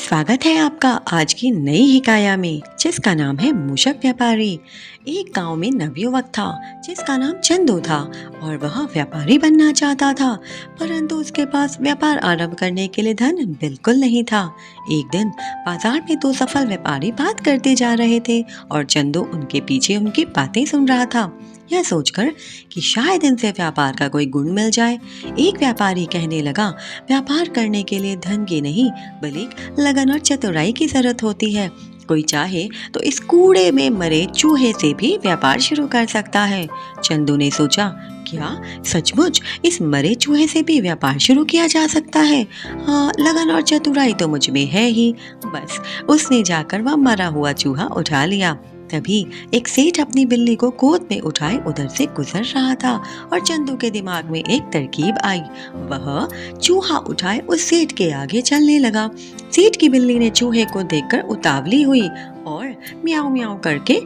स्वागत है आपका आज की नई हिकाया में, जिसका नाम है मूषक व्यापारी। एक गांव में नवयुवक था जिसका नाम चंदू था और वह व्यापारी बनना चाहता था, परंतु उसके पास व्यापार आरंभ करने के लिए धन बिल्कुल नहीं था। एक दिन बाजार में दो सफल व्यापारी बात करते जा रहे थे और चंदू उनके पीछे उनकी बातें सुन रहा था, यह सोचकर कि शायद इनसे व्यापार का कोई गुण मिल जाए। एक व्यापारी कहने लगा, व्यापार करने के लिए धन की नहीं बल्कि लगन और चतुराई की जरूरत होती है। कोई चाहे तो इस कूड़े में मरे चूहे से भी व्यापार शुरू कर सकता है। चंदू ने सोचा, क्या सचमुच इस मरे चूहे से भी व्यापार शुरू किया जा सकता है? हाँ, लगन और चतुराई तो मुझ में है ही। बस उसने जाकर वह मरा हुआ चूहा उठा लिया। तभी एक सेठ अपनी बिल्ली को गोद में उठाए उधर से गुजर रहा था और चंदू के दिमाग में एक तरकीब आई। वह चूहा उठाए उस सेठ के आगे चलने लगा। सेठ की बिल्ली ने चूहे को देखकर उतावली हुई और म्याऊं म्याऊं करके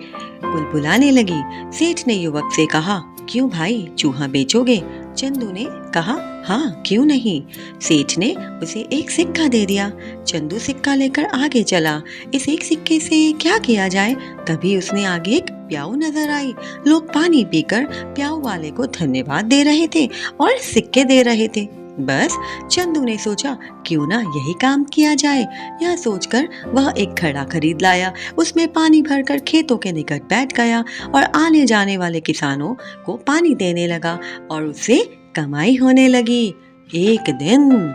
बुलबुलाने लगी। सेठ ने युवक से कहा, क्यों भाई, चूहा बेचोगे? चंदू ने कहा, हाँ क्यों नहीं। सेठ ने उसे एक सिक्का दे दिया। चंदू सिक्का लेकर आगे चला। इस एक सिक्के से क्या किया जाए? तभी उसने आगे एक प्याऊ नजर आई। लोग पानी पीकर प्याऊ वाले को धन्यवाद दे रहे थे और सिक्के दे रहे थे। बस चंदू ने सोचा, क्यों ना यही काम किया जाए। यह सोचकर वह एक घड़ा खरीद लाया। उसमें पानी भरकर खेतों के निकट बैठ गया और आने जाने वाले किसानों को पानी देने लगा और उससे कमाई होने लगी। एक दिन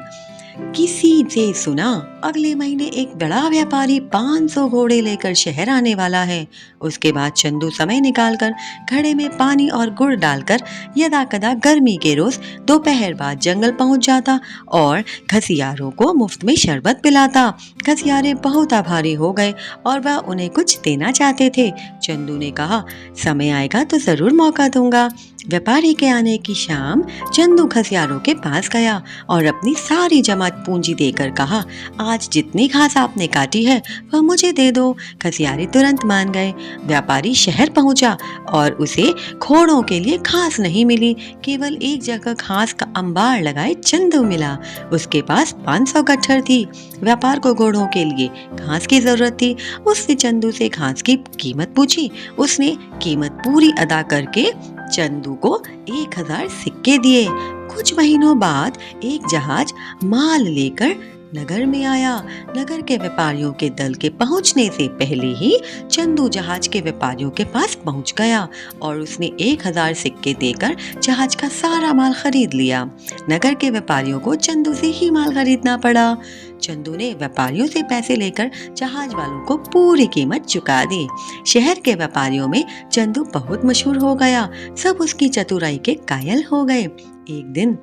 किसी से सुना, अगले महीने एक बड़ा व्यापारी 500 घोड़े लेकर शहर आने वाला है। उसके बाद चंदू समय निकालकर घड़े में पानी और गुड़ डालकर यदा कदा गर्मी के रोज दोपहर बाद जंगल पहुंच जाता और घसियारों को मुफ्त में शरबत पिलाता। घसियारे बहुत आभारी हो गए और वह उन्हें कुछ देना चाहते थे। चंदू ने कहा, समय आएगा तो जरूर मौका दूंगा। व्यापारी के आने की शाम चंदू घसियारों के पास गया और अपनी सारी जमा पूंजी देकर कहा, आज जितनी घास आपने काटी है वह मुझे दे दो। घसियारे तुरंत मान गए। व्यापारी शहर पहुंचा और उसे घोड़ों के लिए घास नहीं मिली, केवल एक जगह घास का अंबार लगाए चंदू मिला। उसके पास 500 गट्ठर थी। व्यापार को घोड़ों के लिए घास की जरूरत थी। उसने चंदू से घास की कीमत पूछी। उसने कीमत पूरी अदा करके चंदू को 1000 सिक्के दिए। कुछ महीनों बाद एक जहाज माल लेकर नगर में आया। नगर के व्यापारियों के दल के पहुंचने से पहले ही चंदू जहाज के व्यापारियों के पास पहुंच गया और उसने 1000 सिक्के देकर जहाज का सारा माल खरीद लिया। नगर के व्यापारियों को चंदू से ही माल खरीदना पड़ा। चंदू ने व्यापारियों से पैसे लेकर जहाज वालों को पूरी कीमत चुका दी। शहर के व्यापारियों में चंदू बहुत मशहूर हो गया। सब उसकी चतुराई के कायल हो गए। एक दिन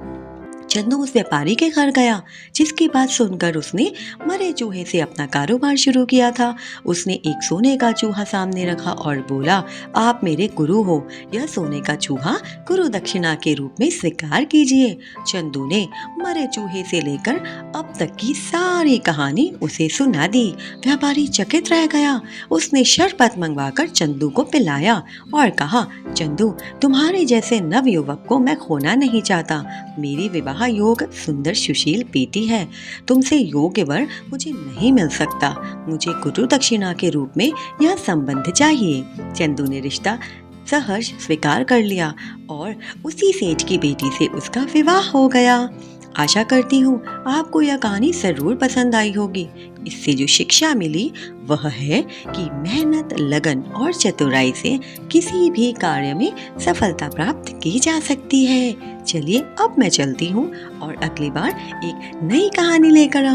चंदू उस व्यापारी के घर गया जिसकी बात सुनकर उसने मरे चूहे से अपना कारोबार शुरू किया था। उसने एक सोने का चूहा सामने रखा और बोला, आप मेरे गुरु हो, यह सोने का चूहा गुरु दक्षिणा के रूप में स्वीकार कीजिए। चंदू ने मरे चूहे से लेकर अब तक की सारी कहानी उसे सुना दी। व्यापारी चकित रह गया। उसने शरबत मंगवाकर चंदू को पिलाया और कहा, चंदू, तुम्हारे जैसे नवयुवक को मैं खोना नहीं चाहता। मेरी विवाह योग सुंदर सुशील बेटी है। तुमसे योग्य वर मुझे नहीं मिल सकता। मुझे गुरु दक्षिणा के रूप में यह संबंध चाहिए। चंदू ने रिश्ता सहर्ष स्वीकार कर लिया और उसी सेठ की बेटी से उसका विवाह हो गया। आशा करती हूँ आपको यह कहानी जरूर पसंद आई होगी। इससे जो शिक्षा मिली वह है कि मेहनत, लगन और चतुराई से किसी भी कार्य में सफलता प्राप्त की जा सकती है। चलिए अब मैं चलती हूँ और अगली बार एक नई कहानी लेकर आऊँ।